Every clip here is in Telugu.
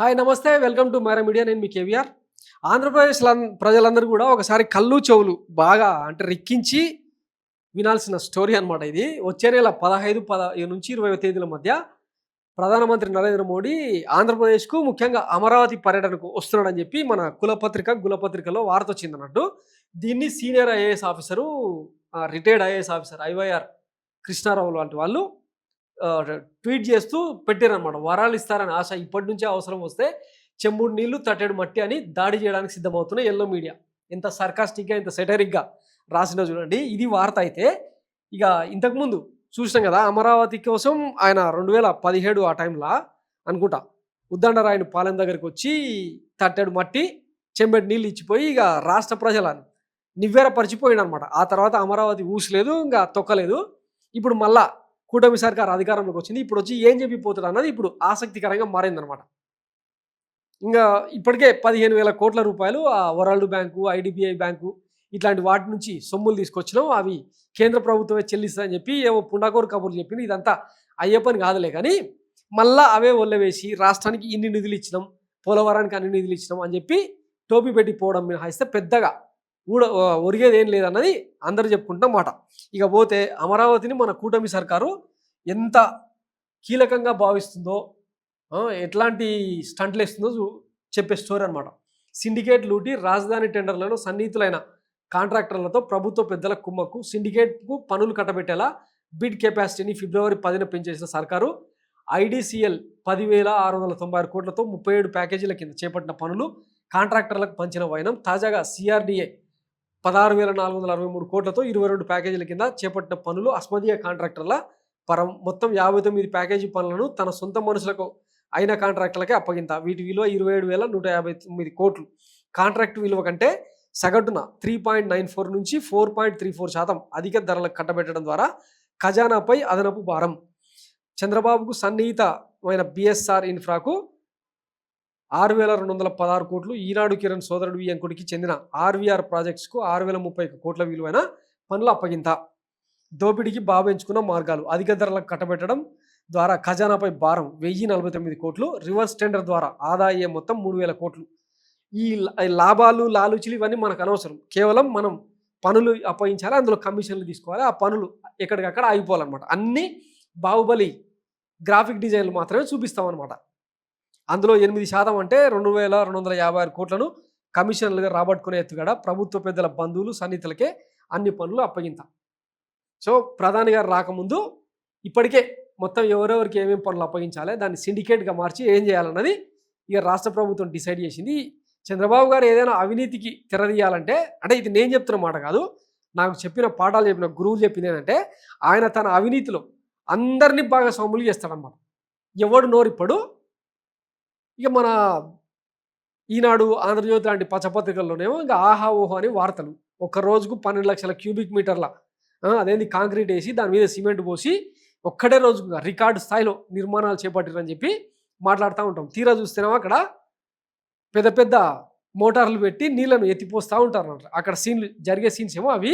హాయ్ నమస్తే వెల్కమ్ టు మైరా మీడియా. నేను మీ కేవీఆర్. ఆంధ్రప్రదేశ్ ప్రజలందరూ కూడా ఒకసారి కళ్ళు చెవులు బాగా అంటే రెక్కించి వినాల్సిన స్టోరీ అనమాట ఇది. వచ్చే నెల 15 నుంచి 20 తేదీల మధ్య ప్రధానమంత్రి నరేంద్ర మోడీ ఆంధ్రప్రదేశ్కు ముఖ్యంగా అమరావతి పర్యటనకు వస్తున్నాడని చెప్పి మన గులపత్రికలో వార్త వచ్చిందన్నట్టు. దీన్ని senior IAS officer retired IAS officer IYR Krishna Rao లాంటి వాళ్ళు ట్వీట్ చేస్తూ పెట్టారనమాట. వరాలు ఇస్తారని ఆశ, ఇప్పటి నుంచే అవసరం వస్తే చెంబుడు నీళ్లు తట్టెడు మట్టి అని దాడి చేయడానికి సిద్ధమవుతున్న ఎల్లో మీడియా. ఎంత సర్కాస్టిక్గా ఎంత సెటరిక్గా రాసిన చూడండి. ఇది వార్త. అయితే ఇక ఇంతకుముందు చూసినాం కదా, అమరావతి కోసం ఆయన 2017 ఆ టైంలో అనుకుంటా ఉద్దండరాయని పాలెం దగ్గరికి వచ్చి తట్టెడు మట్టి చెంబెడు నీళ్ళు ఇచ్చిపోయి ఇక రాష్ట్ర ప్రజలను నివ్వెరపరిచిపోయాడు అనమాట. ఆ తర్వాత అమరావతి ఊసలేదు, ఇంకా తొక్కలేదు. ఇప్పుడు మళ్ళా కూటమి సర్కార్ అధికారంలోకి వచ్చింది. ఇప్పుడు వచ్చి ఏం చెప్పిపోతాడు అన్నది ఇప్పుడు ఆసక్తికరంగా మారిందనమాట. ఇంకా ఇప్పటికే 15,000 కోట్ల రూపాయలు ఆ వరల్డ్ బ్యాంకు, ఐడిబిఐ బ్యాంకు ఇట్లాంటి వాటి నుంచి సొమ్ములు తీసుకొచ్చినాం, అవి కేంద్ర ప్రభుత్వమే చెల్లిస్తుందని చెప్పి ఏవో పుండాకోరు కబుర్లు చెప్పింది. ఇదంతా అయ్యే పని కాదులే, కానీ మళ్ళా అవే ఒళ్ళవేసి రాష్ట్రానికి ఇన్ని నిధులు ఇచ్చినాం, పోలవరానికి అన్ని నిధులు ఇచ్చినాం అని చెప్పి టోపీ పెట్టిపోవడం మినహాయిస్తే పెద్దగా ఒరిగేది ఏం లేదన్నది అందరూ చెప్పుకుంటున్న మాట. ఇక పోతే అమరావతిని మన కూటమి సర్కారు ఎంత కీలకంగా భావిస్తుందో, ఎట్లాంటి స్టంట్లు వేస్తుందో చెప్పే స్టోరీ అనమాట. సిండికేట్ లూటి రాజధాని టెండర్లలో సన్నిహితులైన కాంట్రాక్టర్లతో ప్రభుత్వ పెద్దల కుమ్మక్కు, సిండికేట్కు పనులు కట్టబెట్టేలా బిడ్ కెపాసిటీని ఫిబ్రవరి 10న పెంచేసిన సర్కారు ఐడిసిఎల్ 10,696 కోట్లతో 37 ప్యాకేజీల కింద చేపట్టిన పనులు కాంట్రాక్టర్లకు పంచిన వైనం. తాజాగా సిఆర్డిఏ 16,463 కోట్లతో 22 ప్యాకేజీల కింద చేపట్టిన పనులు అస్మదీయ కాంట్రాక్టర్ల పరం. మొత్తం 59 ప్యాకేజీ పనులను తన సొంత మనుషులకు అయిన కాంట్రాక్టర్లకే అప్పగింత. వీటి విలువ 27,159 కోట్లు. కాంట్రాక్టు విలువ కంటే సగటున 3.94 నుంచి 4.34% అధిక ధరలకు కట్టబెట్టడం ద్వారా ఖజానాపై అదనపు భారం. చంద్రబాబుకు సన్నిహితమైన బిఎస్ఆర్ ఇన్ఫ్రాకు 6,216 కోట్లు. ఈనాడు కిరణ్ సోదరుడు వియంకుడికి చెందిన ఆర్వీఆర్ ప్రాజెక్ట్స్కు 6,030 కోట్ల విలువైన పనుల అప్పగింత. దోపిడీకి బాబెంచుకున్న మార్గాలు. అధిక ధరలకు కట్టబెట్టడం ద్వారా ఖజానాపై భారం 1,049 కోట్లు. రివర్స్ టెండర్ ద్వారా ఆదా అయ్యే మొత్తం 3,000 కోట్లు. ఈ లాభాలు లాలుచీలు ఇవన్నీ మనకు అనవసరం. కేవలం మనం పనులు అప్పగించాలి, అందులో కమిషన్లు తీసుకోవాలి, ఆ పనులు ఎక్కడికక్కడ ఆగిపోవాలన్నమాట. అన్నీ బాహుబలి గ్రాఫిక్ డిజైన్లు మాత్రమే చూపిస్తామన్నమాట. అందులో 8% అంటే 2,256 కోట్లను కమిషన్లుగా రాబట్టుకునే ఎత్తుగడ. ప్రభుత్వ పెద్దల బంధువులు సన్నిహితులకే అన్ని పనులు అప్పగింత. సో ప్రధాని గారు రాకముందు ఇప్పటికే మొత్తం ఎవరెవరికి ఏమేమి పనులు అప్పగించాలి, దాన్ని సిండికేట్గా మార్చి ఏం చేయాలన్నది ఇక రాష్ట్ర ప్రభుత్వం డిసైడ్ చేసింది. చంద్రబాబు గారు ఏదైనా అవినీతికి తెరదీయాలంటే, అంటే ఇది నేను చెప్తున్న మాట కాదు, నాకు చెప్పిన పాఠాలు చెప్పిన గురువులు చెప్పింది ఏంటంటే, ఆయన తన అవినీతిలో అందరినీ బాగా సొమ్ములు చేస్తాడనమాట. ఎవడు నోరిప్పుడు ఇక మన ఈనాడు, ఆంధ్రజ్యోతి లాంటి పచ్చపత్రికల్లోనేమో ఇంకా ఆహా ఓహో అని వార్తలు. ఒక్క రోజుకు 12 లక్షల క్యూబిక్ మీటర్ల అదేంది కాంక్రీట్ వేసి దాని మీద సిమెంట్ పోసి ఒక్కడే రోజుకు రికార్డు స్థాయిలో నిర్మాణాలు చేపట్టారని చెప్పి మాట్లాడుతూ ఉంటాం. తీరా చూస్తేనేమో అక్కడ పెద్ద పెద్ద మోటార్లు పెట్టి నీళ్ళను ఎత్తిపోస్తూ ఉంటారు అన్నట్టు. అక్కడ జరిగే సీన్స్ ఏమో అవి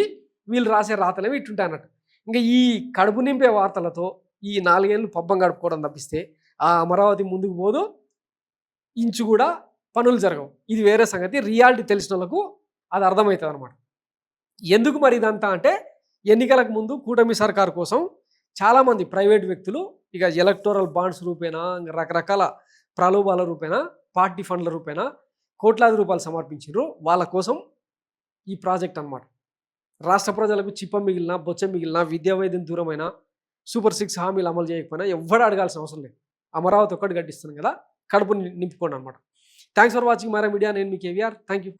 వీళ్ళు రాసే రాతలేమో ఇట్టుంటాయి అన్నట్టు. ఇంకా ఈ కడుపు నింపే వార్తలతో ఈ 4 ఏళ్ళు పబ్బం గడుపుకోవడం తప్పిస్తే ఆ అమరావతి ముందుకు పోదు, ఇంచు కూడా పనులు జరగవు. ఇది వేరే సంగతి. రియాలిటీ తెలిసిన వాళ్ళకు అది అర్థమవుతుంది అనమాట. ఎందుకు మరి ఇదంతా అంటే, ఎన్నికలకు ముందు కూటమి సర్కారు కోసం చాలామంది ప్రైవేట్ వ్యక్తులు ఇక ఎలక్టోరల్ బాండ్స్ రూపేణా, రకరకాల ప్రలోభాల రూపేణా, పార్టీ ఫండ్ల రూపేణా కోట్లాది రూపాయలు సమర్పించారు. వాళ్ళ కోసం ఈ ప్రాజెక్ట్ అనమాట. రాష్ట్ర ప్రజలకు చిప్ప మిగిలిన, బొచ్చ మిగిలిన, విద్యా వైద్యం దూరమైన, సూపర్ 6 హామీలు అమలు చేయకపోయినా ఎవ్వరు అడగాల్సిన అవసరం లేదు. అమరావతి ఒక్కటి కట్టిస్తున్నాం కదా, కడుపు నింపుకోండి అనమాట. Thanks for watching Myra Media. నేను మీ కేవీఆర్. Thank you.